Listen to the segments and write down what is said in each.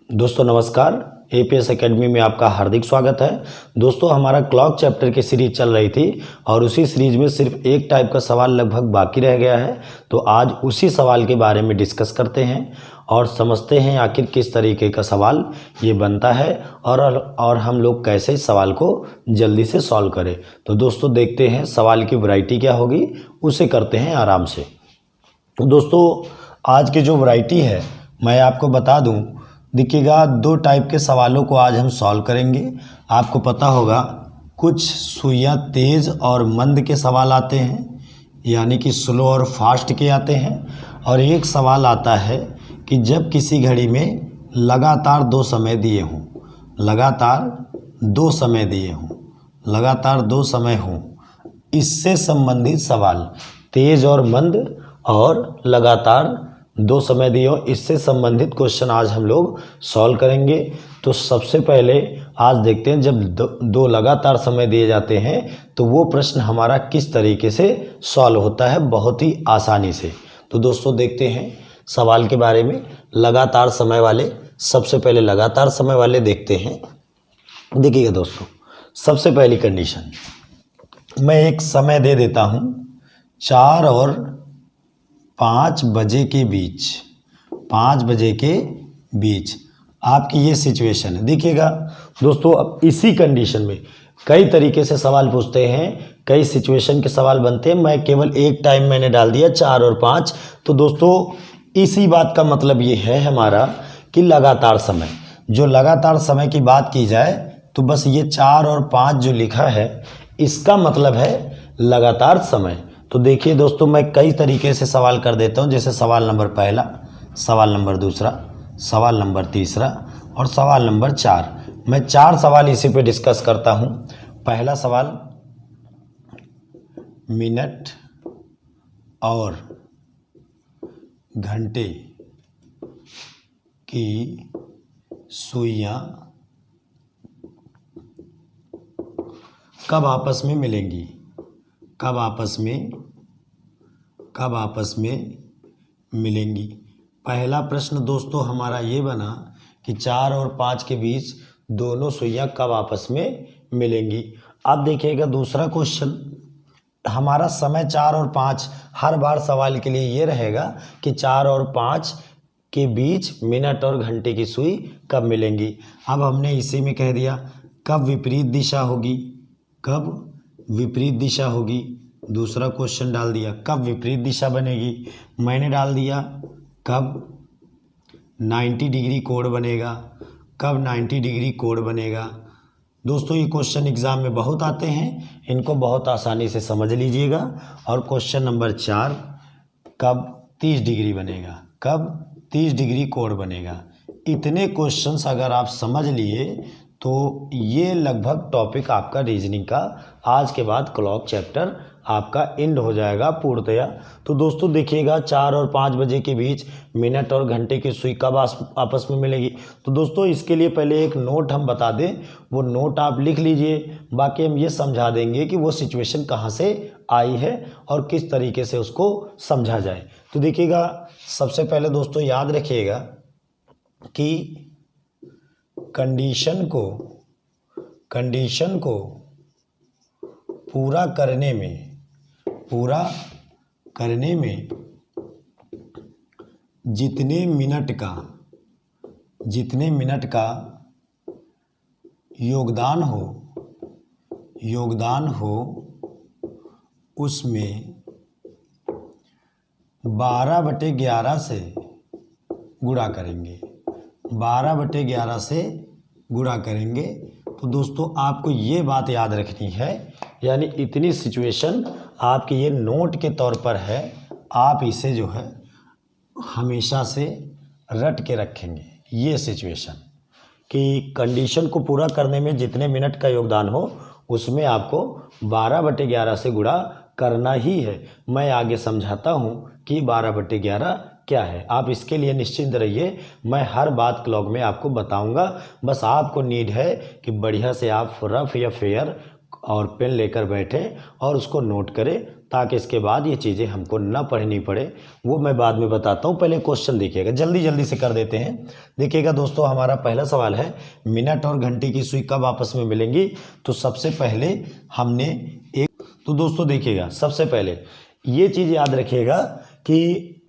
दोस्तों नमस्कार। APS academy में आपका हार्दिक स्वागत है। दोस्तों हमारा क्लॉक चैप्टर की सीरीज चल रही थी और उसी सीरीज में सिर्फ एक टाइप का सवाल लगभग बाकी रह गया है। तो आज उसी सवाल के बारे में डिस्कस करते हैं और समझते हैं आखिर किस तरीके का सवाल ये बनता है और हम लोग कैसे इस सवाल को जल्दी से सॉल्व करें। तो दोस्तों देखते हैं सवाल की वैरायटी क्या होगी, उसे करते हैं आराम से। तो दोस्तों आज की जो वैरायटी है मैं आपको बता दूं, देखिएगा दो टाइप के सवालों को आज हम सॉल्व करेंगे। आपको पता होगा कुछ सुइयां तेज़ और मंद के सवाल आते हैं, यानी कि स्लो और फास्ट के आते हैं। और एक सवाल आता है कि जब किसी घड़ी में लगातार दो समय दिए हों, लगातार दो समय हों, इससे संबंधित सवाल। तेज़ और मंद और लगातार दो समय दिए हो, इससे संबंधित क्वेश्चन आज हम लोग सॉल्व करेंगे। तो सबसे पहले आज देखते हैं जब दो लगातार समय दिए जाते हैं तो वो प्रश्न हमारा किस तरीके से सॉल्व होता है, बहुत ही आसानी से। तो दोस्तों देखते हैं सवाल के बारे में। लगातार समय वाले, सबसे पहले लगातार समय वाले देखते हैं। देखिएगा दोस्तों, सबसे पहली कंडीशन मैं एक समय दे देता हूँ 4 और 5 बजे के बीच, 5 बजे के बीच आपकी ये सिचुएशन है। देखिएगा दोस्तों, अब इसी कंडीशन में कई तरीके से सवाल पूछते हैं, कई सिचुएशन के सवाल बनते हैं। मैं केवल एक टाइम मैंने डाल दिया 4 और 5। तो दोस्तों इसी बात का मतलब ये है हमारा कि लगातार समय, जो लगातार समय की बात की जाए तो बस ये 4 और 5 जो लिखा है इसका मतलब है लगातार समय। तो देखिए दोस्तों, मैं कई तरीके से सवाल कर देता हूँ, जैसे सवाल नंबर पहला, सवाल नंबर दूसरा, सवाल नंबर तीसरा और सवाल नंबर 4। मैं 4 सवाल इसी पे डिस्कस करता हूँ। पहला सवाल, मिनट और घंटे की सुइयां कब आपस में मिलेंगी, कब आपस में मिलेंगी। पहला प्रश्न दोस्तों हमारा ये बना कि 4 और 5 के बीच दोनों सुइयां कब आपस में मिलेंगी। अब देखिएगा दूसरा क्वेश्चन, हमारा समय 4 और 5 हर बार सवाल के लिए ये रहेगा कि 4 और 5 के बीच मिनट और घंटे की सुई कब मिलेंगी। अब हमने इसी में कह दिया कब विपरीत दिशा होगी, कब विपरीत दिशा होगी। दूसरा क्वेश्चन डाल दिया कब विपरीत दिशा बनेगी। मैंने डाल दिया कब 90 डिग्री कोण बनेगा, कब 90 डिग्री कोण बनेगा। दोस्तों ये क्वेश्चन एग्जाम में बहुत आते हैं, इनको बहुत आसानी से समझ लीजिएगा। और क्वेश्चन नंबर 4, कब 30 डिग्री बनेगा, कब 30 डिग्री कोण बनेगा। इतने क्वेश्चंस अगर आप समझ लिए तो ये लगभग टॉपिक आपका रीजनिंग का आज के बाद क्लॉक चैप्टर आपका एंड हो जाएगा पूर्णतया। तो दोस्तों देखिएगा 4 और 5 बजे के बीच मिनट और घंटे की सुई कब आपस में मिलेगी। तो दोस्तों इसके लिए पहले एक नोट हम बता दें, वो नोट आप लिख लीजिए, बाकी हम ये समझा देंगे कि वो सिचुएशन कहाँ से आई है और किस तरीके से उसको समझा जाए। तो देखिएगा सबसे पहले दोस्तों याद रखिएगा कि कंडीशन को पूरा करने में जितने मिनट का योगदान हो उसमें 12/11 से गुणा करेंगे, 12/11 से गुणा करेंगे। तो दोस्तों आपको ये बात याद रखनी है, यानी इतनी सिचुएशन आपके ये नोट के तौर पर है, आप इसे जो है हमेशा से रट के रखेंगे। ये सिचुएशन कि कंडीशन को पूरा करने में जितने मिनट का योगदान हो उसमें आपको 12/11 से गुणा करना ही है। मैं आगे समझाता हूँ कि 12/11 क्या है। आप इसके लिए निश्चिंत रहिए, मैं हर बात क्लॉक में आपको बताऊंगा। बस आपको नीड है कि बढ़िया से आप रफ या फेयर और पेन लेकर बैठें और उसको नोट करें, ताकि इसके बाद ये चीज़ें हमको ना पढ़नी पड़े, वो मैं बाद में बताता हूँ। पहले क्वेश्चन देखिएगा, जल्दी जल्दी से कर देते हैं। देखिएगा दोस्तों, हमारा पहला सवाल है मिनट और घंटे की सुई कब आपस में मिलेंगी। तो सबसे पहले हमने एक, तो दोस्तों देखिएगा, सबसे पहले ये चीज़ याद रखिएगा कि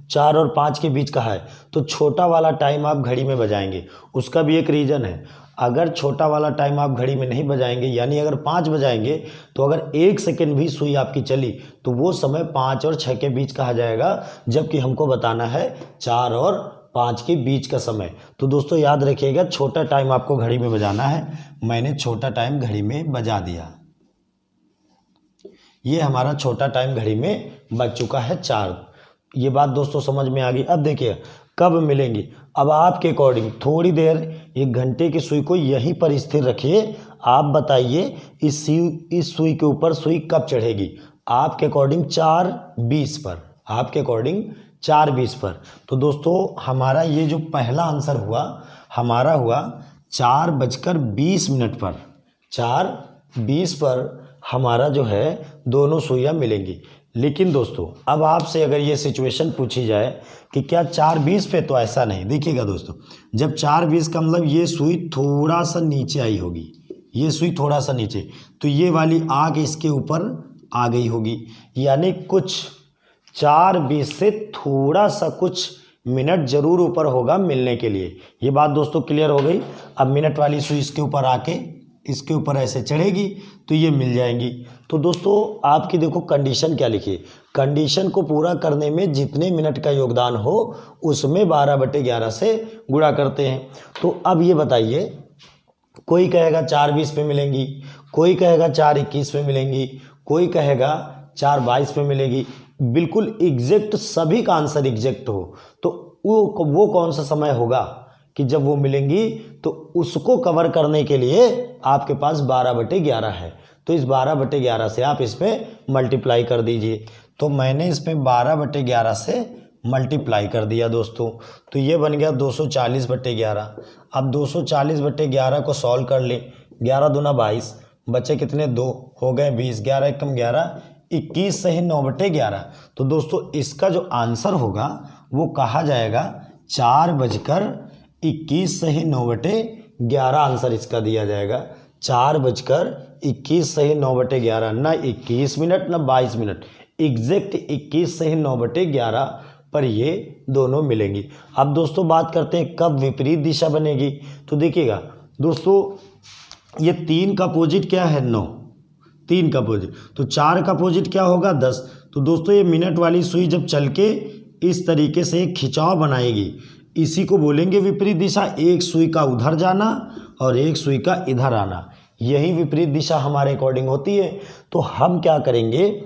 4 और 5 के बीच कहा है, तो छोटा वाला टाइम आप घड़ी में बजाएंगे। उसका भी एक रीज़न है, अगर छोटा वाला टाइम आप घड़ी में नहीं बजाएंगे, यानी अगर 5 बजाएंगे, तो अगर 1 सेकेंड भी सुई आपकी चली तो वो समय 5 और 6 के बीच कहा जाएगा, जबकि हमको बताना है 4 और 5 के बीच का समय। तो दोस्तों याद रखिएगा, छोटा टाइम आपको घड़ी में बजाना है। मैंने छोटा टाइम घड़ी में बजा दिया, ये हमारा छोटा टाइम घड़ी में बज चुका है 4। ये बात दोस्तों समझ में आ गई। अब देखिए कब मिलेंगी। अब आपके अकॉर्डिंग थोड़ी देर 1 घंटे की सुई को यहीं पर स्थिर रखिए। आप बताइए इस सुई के ऊपर सुई कब चढ़ेगी। आपके अकॉर्डिंग 4:20 पर, आपके अकॉर्डिंग 4:20 पर। तो दोस्तों हमारा ये जो पहला आंसर हुआ, हमारा हुआ 4:20 पर, 4:20 पर हमारा जो है दोनों सुइयाँ मिलेंगी। लेकिन दोस्तों अब आपसे अगर ये सिचुएशन पूछी जाए कि क्या 4:20 पे, तो ऐसा नहीं। देखिएगा दोस्तों, जब 4:20 का मतलब ये सुई थोड़ा सा नीचे आई होगी, ये सुई थोड़ा सा नीचे, तो ये वाली आग इसके ऊपर आ गई होगी, यानी कुछ 4:20 से थोड़ा सा कुछ मिनट जरूर ऊपर होगा मिलने के लिए। ये बात दोस्तों क्लियर हो गई। अब मिनट वाली सुई इसके ऊपर आके इसके ऊपर ऐसे चढ़ेगी तो ये मिल जाएंगी। तो दोस्तों आपकी देखो कंडीशन क्या लिखी है, कंडीशन को पूरा करने में जितने मिनट का योगदान हो उसमें 12/11 से गुणा करते हैं। तो अब ये बताइए, कोई कहेगा 4:20 पे मिलेंगी, कोई कहेगा 4:21 पे मिलेंगी, कोई कहेगा 4:22 पे मिलेगी। बिल्कुल एग्जैक्ट सभी का आंसर एग्जैक्ट हो तो वो कौन सा समय होगा कि जब वो मिलेंगी, तो उसको कवर करने के लिए आपके पास 12/11 है। तो इस 12/11 से आप इसमें मल्टीप्लाई कर दीजिए। तो मैंने इसमें 12/11 से मल्टीप्लाई कर दिया दोस्तों, तो ये बन गया 240/11। अब 240/11 को सॉल्व कर लें, 11 दूना 22, बचे कितने 2, हो गए 20, 11 एकम 11, 21 सही 9/11। तो दोस्तों इसका जो आंसर होगा वो कहा जाएगा 4:21 सही 9/11 आंसर इसका दिया जाएगा। 4:21 सही 9/11, ना 21 मिनट ना 22 मिनट, एग्जैक्ट 21 सही 9/11 पर ये दोनों मिलेंगी। अब दोस्तों बात करते हैं कब विपरीत दिशा बनेगी। तो देखिएगा दोस्तों, ये 3 का अपोजिट क्या है 9, 3 का अपोजिट, तो 4 का अपोजिट क्या होगा 10। तो दोस्तों ये मिनट वाली सुई जब चल के इस तरीके से एक खिंचाव बनाएगी, इसी को बोलेंगे विपरीत दिशा। एक सुई का उधर जाना और एक सुई का इधर आना, यही विपरीत दिशा हमारे अकॉर्डिंग होती है। तो हम क्या करेंगे,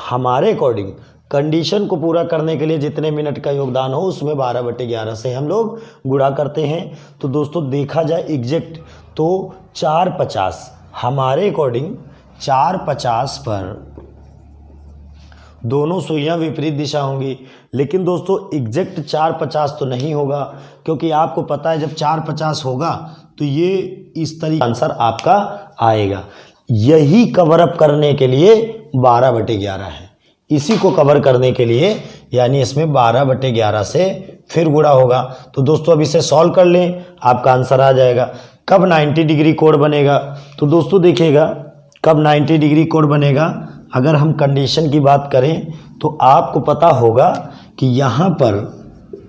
हमारे अकॉर्डिंग कंडीशन को पूरा करने के लिए जितने मिनट का योगदान हो उसमें 12/11 से हम लोग गुणा करते हैं। तो दोस्तों देखा जाए एग्जैक्ट तो 4:50 हमारे अकॉर्डिंग 4:50 पर दोनों सुइयां विपरीत दिशा होंगी। लेकिन दोस्तों एग्जैक्ट 4:50 तो नहीं होगा, क्योंकि आपको पता है जब 4:50 होगा तो ये इस तरीके आंसर आपका आएगा। यही कवर अप करने के लिए 12/11 है, इसी को कवर करने के लिए, यानी इसमें 12/11 से फिर गुणा होगा। तो दोस्तों अब इसे सॉल्व कर लें, आपका आंसर आ जाएगा। कब 90 डिग्री कोण बनेगा, तो दोस्तों देखिएगा कब 90 डिग्री कोण बनेगा। अगर हम कंडीशन की बात करें तो आपको पता होगा कि यहाँ पर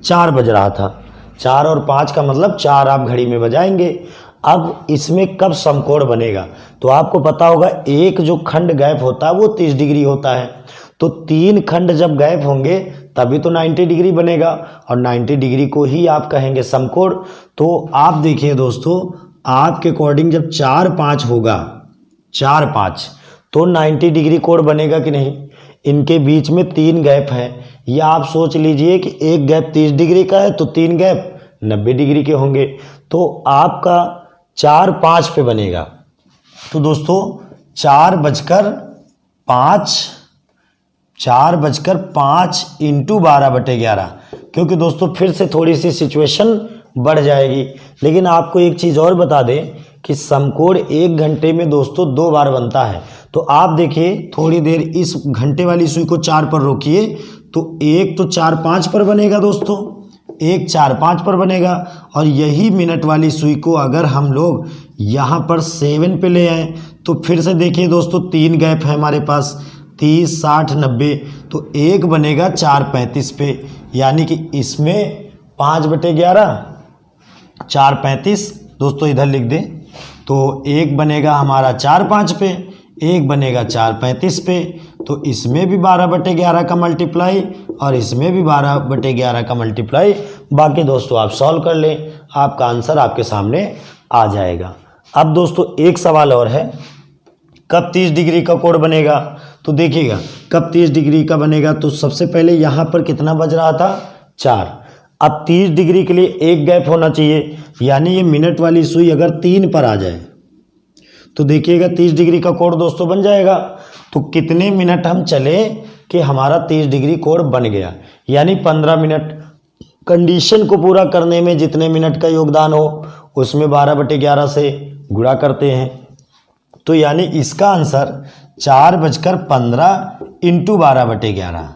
4 बज रहा था, 4 और 5 का मतलब 4 आप घड़ी में बजाएंगे। अब इसमें कब समकोण बनेगा, तो आपको पता होगा एक जो खंड गैप होता है वो 30 डिग्री होता है। तो 3 खंड जब गैप होंगे तभी तो 90 डिग्री बनेगा, और 90 डिग्री को ही आप कहेंगे समकोण। तो आप देखिए दोस्तों, आपके अकॉर्डिंग जब 4-5 होगा, 4-5 तो 90 डिग्री कोण बनेगा कि नहीं। इनके बीच में 3 गैप हैं, या आप सोच लीजिए कि एक गैप 30 डिग्री का है तो 3 गैप 90 डिग्री के होंगे। तो आपका 4-5 पे बनेगा। तो दोस्तों 4:05 इंटू 12/11, क्योंकि दोस्तों फिर से थोड़ी सी सिचुएशन बढ़ जाएगी। लेकिन आपको एक चीज़ और बता दें कि समकोण 1 घंटे में दोस्तों 2 बार बनता है। तो आप देखिए थोड़ी देर इस घंटे वाली सुई को 4 पर रोकिए, तो एक तो 4 5 पर बनेगा दोस्तों, एक 4 5 पर बनेगा। और यही मिनट वाली सुई को अगर हम लोग यहाँ पर 7 पे ले आए तो फिर से देखिए दोस्तों 3 गैप है हमारे पास, 30 60 90, तो एक बनेगा 4 35 पे, यानी कि इसमें 5/11 4 35 दोस्तों इधर लिख दें, तो एक बनेगा हमारा 4 5 पे, एक बनेगा 4 35 पे, तो इसमें भी 12/11 का मल्टीप्लाई और इसमें भी 12/11 का मल्टीप्लाई। बाकी दोस्तों आप सॉल्व कर लें, आपका आंसर आपके सामने आ जाएगा। अब दोस्तों एक सवाल और है, कब 30 डिग्री का कोण बनेगा? तो देखिएगा कब 30 डिग्री का बनेगा, तो सबसे पहले यहाँ पर कितना बज रहा था 4। अब 30 डिग्री के लिए एक गैप होना चाहिए, यानी ये मिनट वाली सुई अगर 3 पर आ जाए तो देखिएगा 30 डिग्री का कोण दोस्तों बन जाएगा। तो कितने मिनट हम चले कि हमारा 30 डिग्री कोण बन गया, यानी 15 मिनट। कंडीशन को पूरा करने में जितने मिनट का योगदान हो उसमें 12/11 से गुणा करते हैं, तो यानी इसका आंसर 4:15 इंटू 12/11।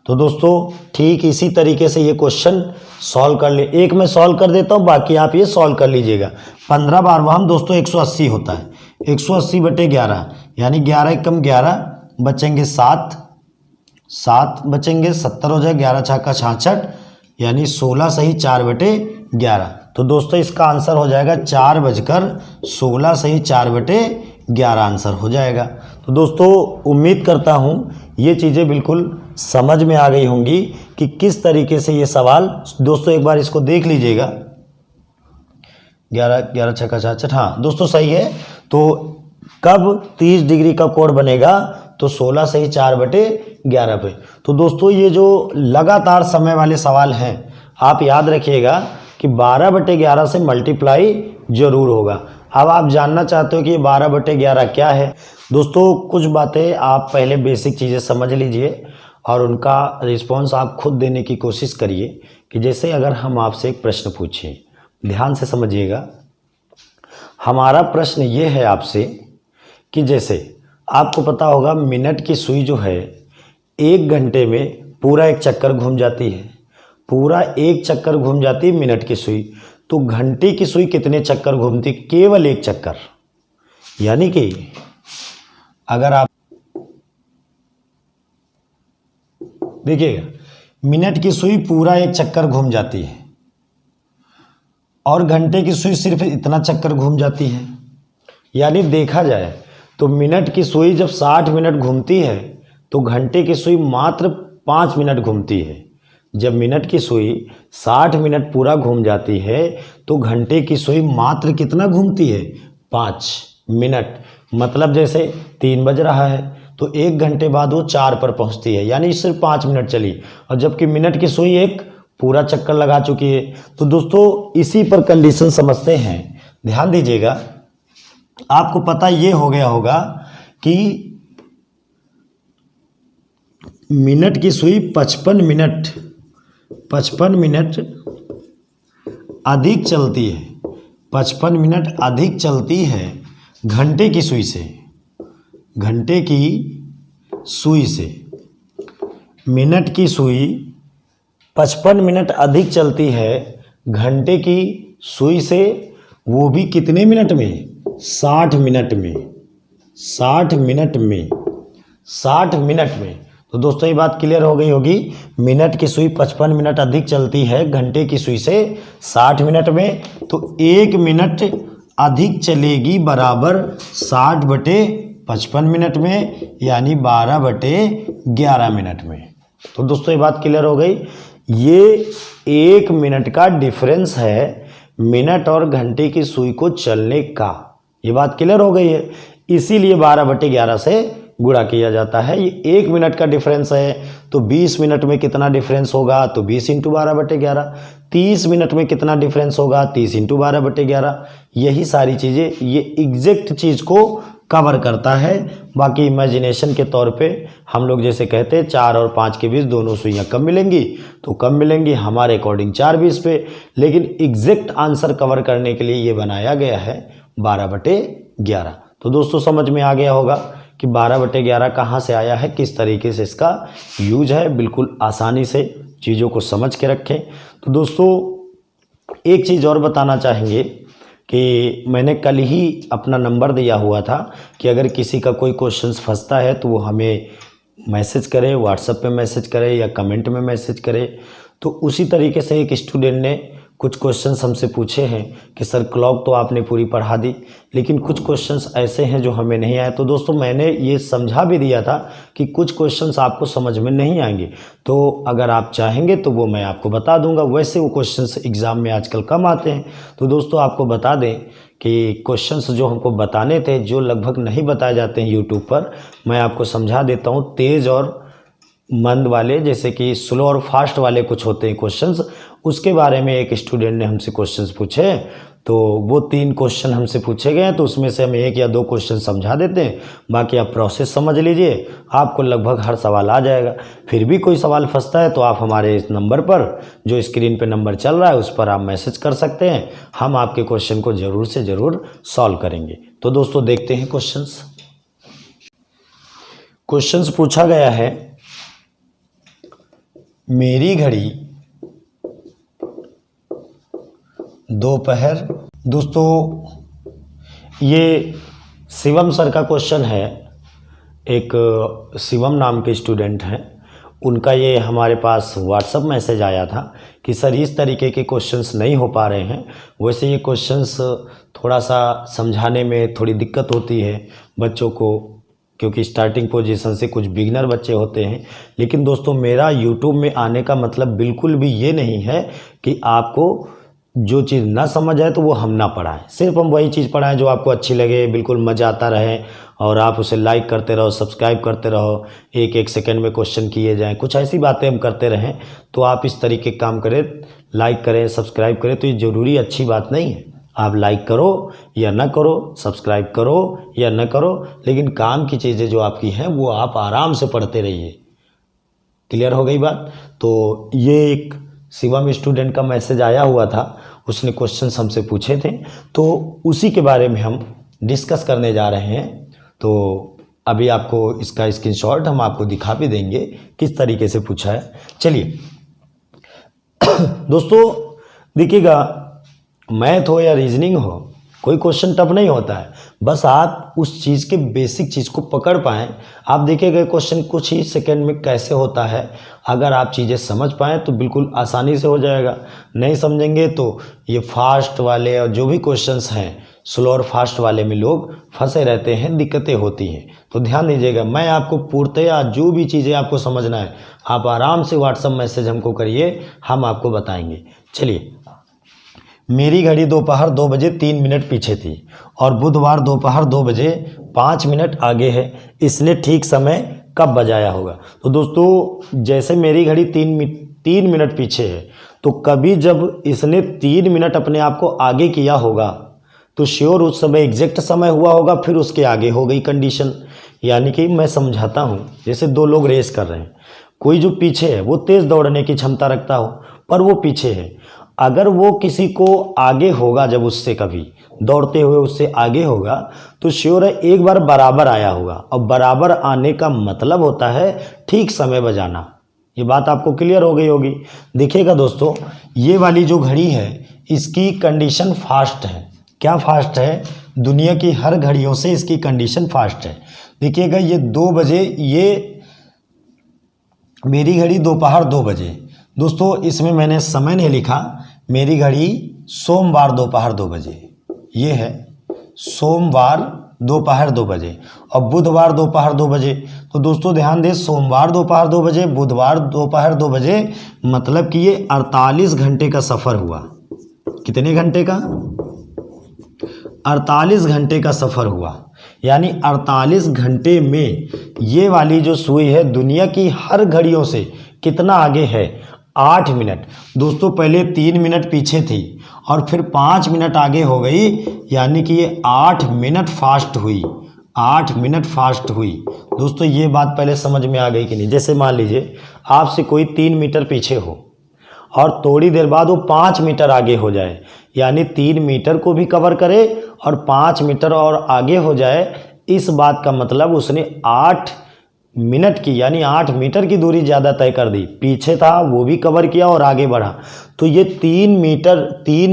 तो दोस्तों ठीक इसी तरीके से ये क्वेश्चन सॉल्व कर ले, एक मैं सॉल्व कर देता हूँ, बाकी आप ये सॉल्व कर लीजिएगा। 15 बार वह हम दोस्तों 180 होता है, 180/11 यानी 11 कम 11 बचेंगे 7, 7 बचेंगे 70 हो जाए, 11 छक्का 66 यानी 16 सही 4/11। तो दोस्तों इसका आंसर हो जाएगा 4:16 सही 4/11 आंसर हो जाएगा। तो दोस्तों उम्मीद करता हूँ ये चीज़ें बिल्कुल समझ में आ गई होंगी कि किस तरीके से ये सवाल, दोस्तों एक बार इसको देख लीजिएगा। 11 छक्का 66, हाँ दोस्तों सही है। तो कब 30 डिग्री का कोण बनेगा, तो 16 सही 4/11 पे। तो दोस्तों ये जो लगातार समय वाले सवाल हैं, आप याद रखिएगा कि 12/11 से मल्टीप्लाई जरूर होगा। अब आप जानना चाहते हो कि ये 12/11 क्या है, दोस्तों कुछ बातें आप पहले बेसिक चीज़ें समझ लीजिए और उनका रिस्पॉन्स आप खुद देने की कोशिश करिए। कि जैसे अगर हम आपसे एक प्रश्न पूछें, ध्यान से समझिएगा, हमारा प्रश्न ये है आपसे कि जैसे आपको पता होगा मिनट की सुई जो है 1 घंटे में पूरा एक चक्कर घूम जाती है, पूरा एक चक्कर घूम जाती है मिनट की सुई। तो घंटे की सुई कितने चक्कर घूमती? केवल एक चक्कर। यानी कि अगर आप देखिएगा मिनट की सुई पूरा एक चक्कर घूम जाती है और घंटे की सुई सिर्फ इतना चक्कर घूम जाती है। यानी देखा जाए तो मिनट की सुई जब 60 मिनट घूमती है तो घंटे की सुई मात्र 5 मिनट घूमती है। जब मिनट की सुई 60 मिनट पूरा घूम जाती है तो घंटे की सुई मात्र कितना घूमती है? 5 मिनट। मतलब जैसे 3 बज रहा है तो 1 घंटे बाद वो 4 पर पहुंचती है, यानी सिर्फ 5 मिनट चली, और जबकि मिनट की सुई एक पूरा चक्कर लगा चुकी है। तो दोस्तों इसी पर कंडीशन समझते हैं, ध्यान दीजिएगा। आपको पता ये हो गया होगा कि मिनट की सुई 55 मिनट अधिक चलती है, 55 मिनट अधिक चलती है घंटे की सुई से, घंटे की सुई से। मिनट की सुई 55 मिनट अधिक चलती है घंटे की सुई से, वो भी कितने मिनट में? 60 मिनट में, 60 मिनट में, 60 मिनट में। तो दोस्तों ये बात क्लियर हो गई होगी, मिनट की सुई 55 मिनट अधिक चलती है घंटे की सुई से 60 मिनट में, तो 1 मिनट अधिक चलेगी बराबर 60/55 मिनट में, यानी 12/11 मिनट में। तो दोस्तों ये बात क्लियर हो गई। ये 1 मिनट का डिफरेंस है मिनट और घंटे की सुई को चलने का, ये बात क्लियर हो गई है। इसीलिए 12/11 से गुणा किया जाता है। ये 1 मिनट का डिफरेंस है, तो 20 मिनट में कितना डिफरेंस होगा? तो 20 इंटू 12/11। 30 मिनट में कितना डिफरेंस होगा? 30 इंटू 12/11। यही सारी चीज़ें ये एग्जैक्ट चीज़ को कवर करता है। बाकी इमेजिनेशन के तौर पे हम लोग जैसे कहते हैं 4 और 5 के बीच दोनों सुइयाँ कम मिलेंगी, तो कम मिलेंगी हमारे अकॉर्डिंग 4 20 पे, लेकिन एग्जैक्ट आंसर कवर करने के लिए ये बनाया गया है। 12/11। तो दोस्तों समझ में आ गया होगा कि 12/11 कहाँ से आया है, किस तरीके से इसका यूज है। बिल्कुल आसानी से चीज़ों को समझ के रखें। तो दोस्तों एक चीज़ और बताना चाहेंगे कि मैंने कल ही अपना नंबर दिया हुआ था कि अगर किसी का कोई क्वेश्चंस फंसता है तो वो हमें मैसेज करे, व्हाट्सएप पे मैसेज करे या कमेंट में मैसेज करे। तो उसी तरीके से एक स्टूडेंट ने कुछ क्वेश्चंस हमसे पूछे हैं कि सर क्लॉक तो आपने पूरी पढ़ा दी, लेकिन कुछ क्वेश्चंस ऐसे हैं जो हमें नहीं आए। तो दोस्तों मैंने ये समझा भी दिया था कि कुछ क्वेश्चंस आपको समझ में नहीं आएंगे, तो अगर आप चाहेंगे तो वो मैं आपको बता दूंगा। वैसे वो क्वेश्चंस एग्ज़ाम में आजकल कम आते हैं। तो दोस्तों आपको बता दें कि क्वेश्चंस जो हमको बताने थे, जो लगभग नहीं बताए जाते हैं यूट्यूब पर, मैं आपको समझा देता हूँ। तेज़ और मंद वाले, जैसे कि स्लो और फास्ट वाले कुछ होते हैं क्वेश्चंस, उसके बारे में एक स्टूडेंट ने हमसे क्वेश्चंस पूछे। तो वो 3 क्वेश्चन हमसे पूछे गए हैं, तो उसमें से हम 1 या 2 क्वेश्चन समझा देते हैं। बाकी आप प्रोसेस समझ लीजिए, आपको लगभग हर सवाल आ जाएगा। फिर भी कोई सवाल फंसता है तो आप हमारे इस नंबर पर, जो स्क्रीन पे नंबर चल रहा है, उस पर आप मैसेज कर सकते हैं। हम आपके क्वेश्चन को ज़रूर से ज़रूर सॉल्व करेंगे। तो दोस्तों देखते हैं क्वेश्चंस पूछा गया है, मेरी घड़ी दोपहर। दोस्तों ये शिवम सर का क्वेश्चन है। एक शिवम नाम के स्टूडेंट हैं, उनका ये हमारे पास व्हाट्सएप मैसेज आया था कि सर इस तरीके के क्वेश्चंस नहीं हो पा रहे हैं। वैसे ये क्वेश्चंस थोड़ा सा समझाने में थोड़ी दिक्कत होती है बच्चों को, क्योंकि स्टार्टिंग पोजीशन से कुछ बिगिनर बच्चे होते हैं। लेकिन दोस्तों मेरा यूट्यूब में आने का मतलब बिल्कुल भी ये नहीं है कि आपको जो चीज़ ना समझ आए तो वो हम ना पढ़ाएं। सिर्फ हम वही चीज़ पढ़ाएं जो आपको अच्छी लगे, बिल्कुल मज़ा आता रहे, और आप उसे लाइक करते रहो, सब्सक्राइब करते रहो, 1-1 सेकंड में क्वेश्चन किए जाएं, कुछ ऐसी बातें हम करते रहें। तो आप इस तरीके काम करें, लाइक करें, सब्सक्राइब करें। तो ये ज़रूरी अच्छी बात नहीं है, आप लाइक करो या ना करो, सब्सक्राइब करो या ना करो, लेकिन काम की चीज़ें जो आपकी हैं वो आप आराम से पढ़ते रहिए। क्लियर हो गई बात? तो ये एक शिवम स्टूडेंट का मैसेज आया हुआ था, उसने क्वेश्चंस हमसे पूछे थे, तो उसी के बारे में हम डिस्कस करने जा रहे हैं। तो अभी आपको इसका स्क्रीनशॉट हम आपको दिखा भी देंगे किस तरीके से पूछा है। चलिए दोस्तों देखिएगा, मैथ हो या रीजनिंग हो, कोई क्वेश्चन टफ नहीं होता है, बस आप उस चीज़ के बेसिक चीज़ को पकड़ पाएँ। आप देखिएगा क्वेश्चन कुछ ही सेकंड में कैसे होता है, अगर आप चीज़ें समझ पाएँ तो बिल्कुल आसानी से हो जाएगा। नहीं समझेंगे तो ये फास्ट वाले और जो भी क्वेश्चंस हैं, स्लो और फास्ट वाले में लोग फंसे रहते हैं, दिक्कतें होती हैं। तो ध्यान दीजिएगा, मैं आपको पूर्णतया जो भी चीज़ें आपको समझना है, आप आराम से व्हाट्सएप मैसेज हमको करिए, हम आपको बताएंगे। चलिए, मेरी घड़ी दोपहर 2 बजे 3 मिनट पीछे थी और बुधवार दोपहर 2 बजे 5 मिनट आगे है, इसने ठीक समय कब बजाया होगा? तो दोस्तों जैसे मेरी घड़ी 3 मिनट पीछे है, तो कभी जब इसने 3 मिनट अपने आप को आगे किया होगा तो श्योर उस समय एग्जैक्ट समय हुआ होगा, फिर उसके आगे हो गई कंडीशन। यानी कि मैं समझाता हूँ, जैसे 2 लोग रेस कर रहे हैं, कोई जो पीछे है वो तेज़ दौड़ने की क्षमता रखता हो, पर वो पीछे है, अगर वो किसी को आगे होगा, जब उससे कभी दौड़ते हुए उससे आगे होगा, तो श्योर है एक बार बराबर आया होगा, और बराबर आने का मतलब होता है ठीक समय बजाना। ये बात आपको क्लियर हो गई होगी। देखिएगा दोस्तों, ये वाली जो घड़ी है इसकी कंडीशन फास्ट है। क्या फास्ट है? दुनिया की हर घड़ियों से इसकी कंडीशन फास्ट है। देखिएगा ये 2 बजे, ये मेरी घड़ी दोपहर 2 बजे। दोस्तों इसमें मैंने समय नहीं लिखा, मेरी घड़ी सोमवार दोपहर 2 बजे, ये है सोमवार दोपहर 2 बजे और बुधवार दोपहर 2 बजे। तो दोस्तों ध्यान दें, सोमवार दोपहर 2 बजे, बुधवार दोपहर 2 बजे, मतलब कि ये 48 घंटे का सफ़र हुआ। कितने घंटे का? 48 घंटे का सफ़र हुआ। यानी 48 घंटे में ये वाली जो सुई है दुनिया की हर घड़ियों से कितना आगे है? 8 मिनट। दोस्तों पहले 3 मिनट पीछे थी और फिर 5 मिनट आगे हो गई, यानी कि ये 8 मिनट फास्ट हुई। 8 मिनट फास्ट हुई। दोस्तों ये बात पहले समझ में आ गई कि नहीं? जैसे मान लीजिए आपसे कोई 3 मीटर पीछे हो और थोड़ी देर बाद वो 5 मीटर आगे हो जाए, यानी 3 मीटर को भी कवर करे और 5 मीटर और आगे हो जाए, इस बात का मतलब उसने 8 मिनट की यानी 8 मीटर की दूरी ज़्यादा तय कर दी। पीछे था वो भी कवर किया और आगे बढ़ा, तो ये 3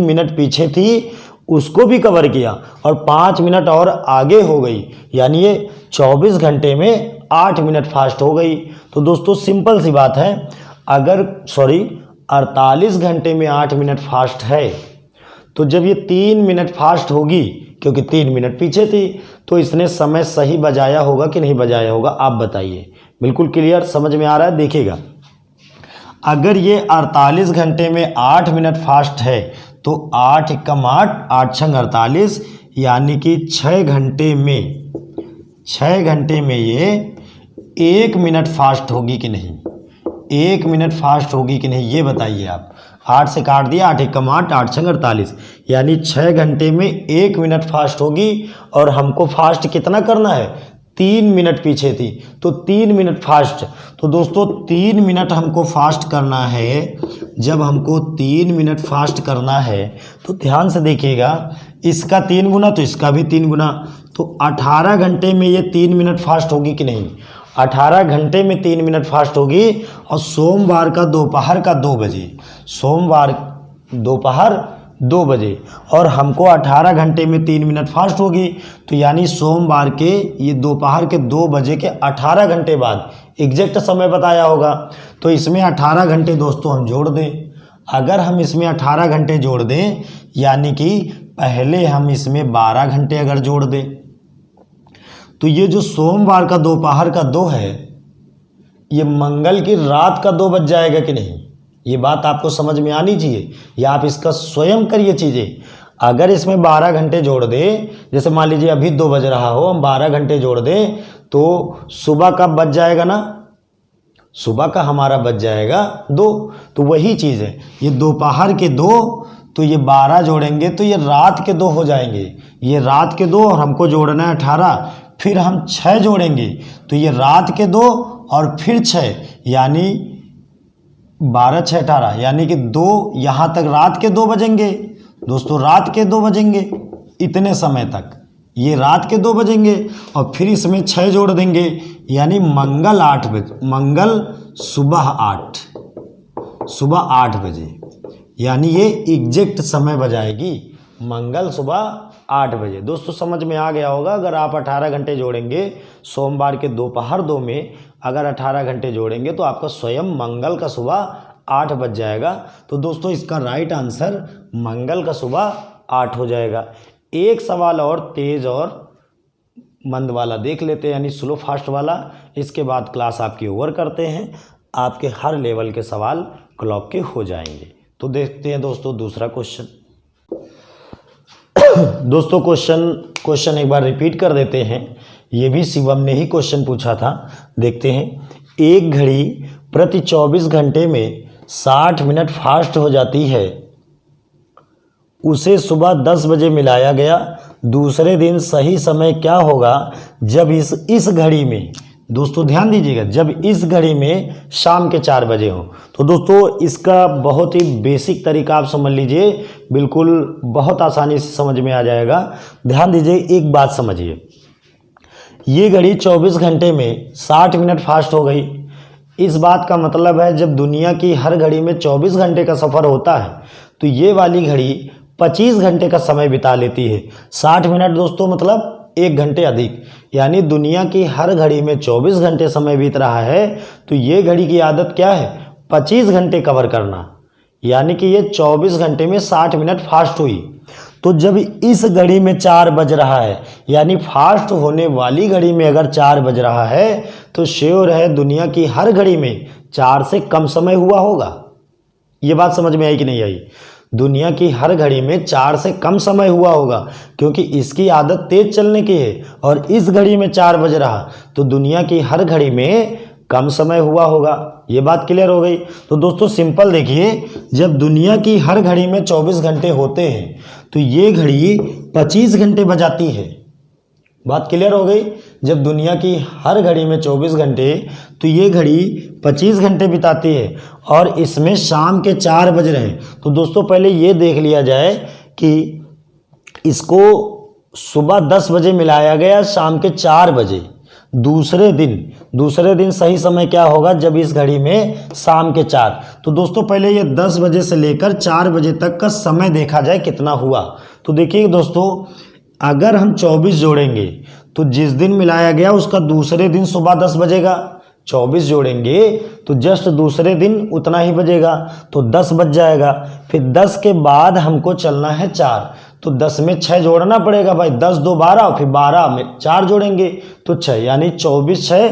मिनट पीछे थी उसको भी कवर किया और 5 मिनट और आगे हो गई, यानी ये 24 घंटे में 8 मिनट फास्ट हो गई। तो दोस्तों सिंपल सी बात है, 48 घंटे में 8 मिनट फास्ट है, तो जब ये 3 मिनट फास्ट होगी, क्योंकि 3 मिनट पीछे थी, तो इसने समय सही बजाया होगा कि नहीं बजाया होगा, आप बताइए। बिल्कुल क्लियर, समझ में आ रहा है? देखिएगा, अगर ये 48 घंटे में 8 मिनट फास्ट है तो 8 एकम 8, 8 छंग 48, यानी कि 6 घंटे में ये 1 मिनट फास्ट होगी कि नहीं, 1 मिनट फास्ट होगी कि नहीं, ये बताइए आप। 8 से काट दिया, 8 एकम 8, 8 छंग 48, यानी 6 घंटे में 1 मिनट फास्ट होगी। और हमको फास्ट कितना करना है, 3 मिनट पीछे थी, तो 3 मिनट फास्ट। तो दोस्तों 3 मिनट हमको फास्ट करना है। जब हमको 3 मिनट फास्ट करना है तो ध्यान से देखिएगा, इसका 3 गुना तो इसका भी 3 गुना, तो 18 घंटे में ये 3 मिनट फास्ट होगी कि नहीं, 18 घंटे में 3 मिनट फास्ट होगी। और सोमवार का दोपहर का 2 बजे, सोमवार दोपहर 2 बजे, और हमको 18 घंटे में 3 मिनट फास्ट होगी, तो यानी सोमवार के ये दोपहर के 2 बजे के 18 घंटे बाद एग्जैक्ट समय बताया होगा। तो इसमें 18 घंटे दोस्तों हम जोड़ दें। अगर हम इसमें 18 घंटे जोड़ दें, यानी कि पहले हम इसमें 12 घंटे अगर जोड़ दें, तो ये जो सोमवार का दोपहर का 2 है, ये मंगल की रात का 2 बज जाएगा कि नहीं, ये बात आपको समझ में आनी चाहिए, या आप इसका स्वयं करिए चीज़ें। अगर इसमें 12 घंटे जोड़ दें, जैसे मान लीजिए अभी 2 बज रहा हो, हम 12 घंटे जोड़ दें, तो सुबह का बज जाएगा ना, सुबह का हमारा बज जाएगा 2। तो वही चीज़ है, ये दोपहर के 2, तो ये 12 जोड़ेंगे तो ये रात के 2 हो जाएंगे, ये रात के 2 और हमको जोड़ना है 18, फिर हम 6 जोड़ेंगे तो ये रात के 2 और फिर 6, यानी 12 6 18, यानी कि 2 यहाँ तक रात के 2 बजेंगे दोस्तों, रात के 2 बजेंगे, इतने समय तक ये रात के 2 बजेंगे, और फिर इसमें 6 जोड़ देंगे, यानी मंगल 8 बजे, मंगल सुबह 8 बजे, यानी ये एग्जैक्ट समय बजाएगी, मंगल सुबह 8 बजे। दोस्तों समझ में आ गया होगा। अगर आप 18 घंटे जोड़ेंगे, सोमवार के दोपहर 2 में अगर 18 घंटे जोड़ेंगे तो आपका स्वयं मंगल का सुबह 8 बज जाएगा। तो दोस्तों इसका राइट आंसर मंगल का सुबह 8 हो जाएगा। एक सवाल और तेज और मंद वाला देख लेते हैं, यानी स्लो फास्ट वाला, इसके बाद क्लास आपकी ओवर करते हैं। आपके हर लेवल के सवाल क्लॉक के हो जाएंगे। तो देखते हैं दोस्तों दूसरा क्वेश्चन। दोस्तों क्वेश्चन एक बार रिपीट कर देते हैं, ये भी शिवम ने ही क्वेश्चन पूछा था। देखते हैं, एक घड़ी प्रति 24 घंटे में 60 मिनट फास्ट हो जाती है, उसे सुबह 10 बजे मिलाया गया, दूसरे दिन सही समय क्या होगा जब इस घड़ी में, दोस्तों ध्यान दीजिएगा, जब इस घड़ी में शाम के 4 बजे हो। तो दोस्तों इसका बहुत ही बेसिक तरीका आप समझ लीजिए, बिल्कुल बहुत आसानी से समझ में आ जाएगा। ध्यान दीजिए, एक बात समझिए, ये घड़ी 24 घंटे में 60 मिनट फास्ट हो गई। इस बात का मतलब है जब दुनिया की हर घड़ी में 24 घंटे का सफ़र होता है तो ये वाली घड़ी 25 घंटे का समय बिता लेती है। 60 मिनट दोस्तों मतलब 1 घंटे अधिक, यानी दुनिया की हर घड़ी में 24 घंटे समय बीत रहा है, तो ये घड़ी की आदत क्या है, 25 घंटे कवर करना, यानी कि ये 24 घंटे में 60 मिनट फास्ट हुई। तो जब इस घड़ी में 4 बज रहा है, यानी फास्ट होने वाली घड़ी में अगर 4 बज रहा है, तो श्योर है दुनिया की हर घड़ी में 4 से कम समय हुआ होगा। ये बात समझ में आई कि नहीं आई? दुनिया की हर घड़ी में 4 से कम समय हुआ होगा, क्योंकि इसकी आदत तेज चलने की है, और इस घड़ी में 4 बज रहा, तो दुनिया की हर घड़ी में कम समय हुआ होगा। ये बात क्लियर हो गई। तो दोस्तों सिंपल देखिए, जब दुनिया की हर घड़ी में 24 घंटे होते हैं तो ये घड़ी 25 घंटे बजाती है। बात क्लियर हो गई। जब दुनिया की हर घड़ी में 24 घंटे, तो ये घड़ी 25 घंटे बिताती है, और इसमें शाम के 4 बज रहे हैं। तो दोस्तों पहले ये देख लिया जाए कि इसको सुबह 10 बजे मिलाया गया, शाम के 4 बजे। दूसरे दिन सही समय क्या होगा जब इस घड़ी में शाम के 4। तो दोस्तों पहले ये 10 बजे से लेकर 4 बजे तक का समय देखा जाए कितना हुआ। तो देखिए दोस्तों, अगर हम 24 जोड़ेंगे तो जिस दिन मिलाया गया उसका दूसरे दिन सुबह 10 बजेगा। 24 जोड़ेंगे तो जस्ट दूसरे दिन उतना ही बजेगा, तो 10 बज जाएगा। फिर 10 के बाद हमको चलना है 4, तो 10 में 6 जोड़ना पड़ेगा भाई। 10 2 12, फिर 12 में 4 जोड़ेंगे तो 6, यानी 24 6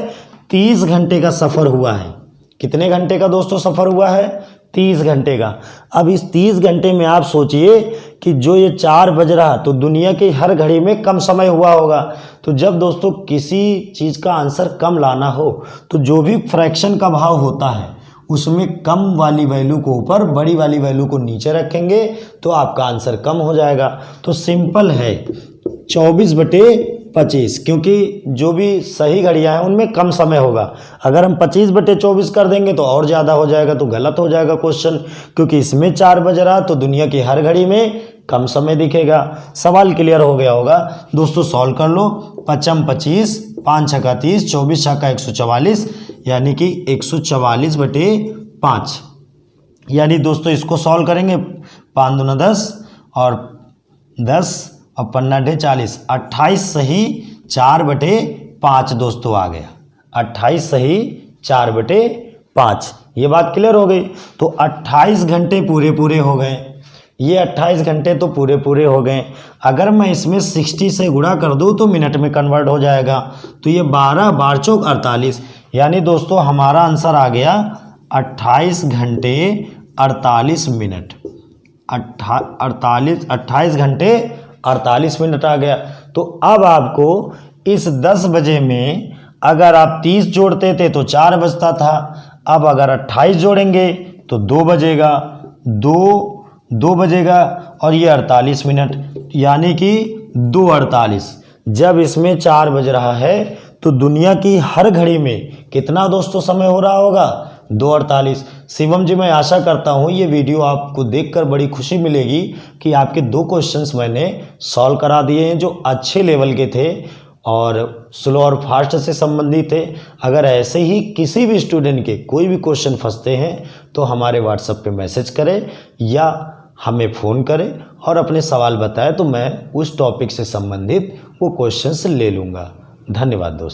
30 घंटे का सफ़र हुआ है। कितने घंटे का दोस्तों सफ़र हुआ है? 30 घंटे का। अब इस 30 घंटे में आप सोचिए कि जो ये 4 बज रहा, तो दुनिया की हर घड़ी में कम समय हुआ होगा। तो जब दोस्तों किसी चीज़ का आंसर कम लाना हो तो जो भी फ्रैक्शन का भाव होता है उसमें कम वाली वैल्यू को ऊपर, बड़ी वाली वैल्यू को नीचे रखेंगे तो आपका आंसर कम हो जाएगा। तो सिंपल है 24/25, क्योंकि जो भी सही घड़ियाँ हैं उनमें कम समय होगा। अगर हम 25/24 कर देंगे तो और ज़्यादा हो जाएगा, तो गलत हो जाएगा क्वेश्चन, क्योंकि इसमें 4 बज रहा तो दुनिया की हर घड़ी में कम समय दिखेगा। सवाल क्लियर हो गया होगा दोस्तों, सॉल्व कर लो। 5 25, 5 छक्का 30, 24 छक्का 144, यानी कि 144/5। यानी दोस्तों इसको सॉल्व करेंगे, 5 दूना 10 और 10 और 5 × 40, 28 सही 4/5 दोस्तों आ गया। 28 सही 4/5, ये बात क्लियर हो गई। तो 28 घंटे पूरे हो गए, ये 28 घंटे तो पूरे हो गए। अगर मैं इसमें 60 से गुणा कर दूं तो मिनट में कन्वर्ट हो जाएगा, तो ये 12 12 चौक 48, यानी दोस्तों हमारा आंसर आ गया 28 घंटे 48 मिनट। 28 घंटे 48 मिनट आ गया। तो अब आपको इस 10 बजे में अगर आप 30 जोड़ते थे तो 4 बजता था, अब अगर 28 जोड़ेंगे तो 2 बजेगा, 2 बजेगा और ये 48 मिनट, यानी कि 2:48। जब इसमें 4 बज रहा है तो दुनिया की हर घड़ी में कितना दोस्तों समय हो रहा होगा? 2:48। शिवम जी, मैं आशा करता हूँ ये वीडियो आपको देखकर बड़ी खुशी मिलेगी कि आपके 2 क्वेश्चंस मैंने सॉल्व करा दिए हैं जो अच्छे लेवल के थे और स्लो और फास्ट से संबंधित थे। अगर ऐसे ही किसी भी स्टूडेंट के कोई भी क्वेश्चन फंसते हैं तो हमारे व्हाट्सएप पे मैसेज करें या हमें फ़ोन करें और अपने सवाल बताएं, तो मैं उस टॉपिक से संबंधित वो क्वेश्चंस ले लूँगा। धन्यवाद दोस्तों।